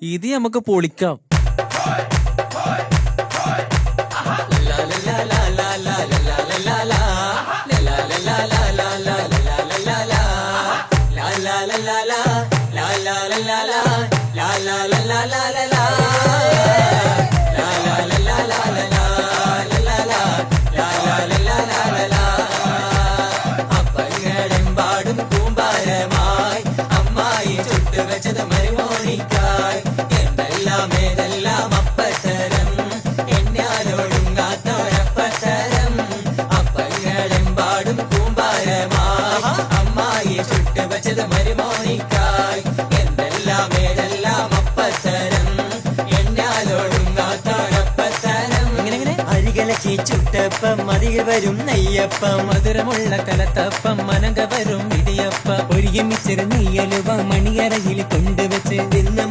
ഇത് നമുക്ക് പൊളിക്കാം. അപ്പങ്ങളെമ്പാടും കൂമ്പാരമായി അമ്മായി ചുട്ടുവെച്ചത് മരുമോനിക്കായി. എന്തെല്ലാം ഏതെല്ലാം അപ്പത്തരം എന്നാലൊടുങ്ങാത്തൊരപ്പത്തരം. അപ്പങ്ങളെമ്പാടും കൂമ്പാരമായി അമ്മായി ചുട്ടുവെച്ചത് മരുമോനിക്കായി. എന്തെല്ലാം ഏതെല്ലാം അപ്പത്തരം എന്നാലൊടുങ്ങാത്തൊരപ്പത്തരം. അരികളക്കി ചുട്ടപ്പം മതിൽ വരും നെയ്യപ്പം മധുരമുള്ള കലത്തപ്പം മനക വരും ഇടിയപ്പ. ഒരുമിച്ചൊരു നെയ്യലുവ മണിയറയിൽ കൊണ്ടുവച്ച് തിന്ന്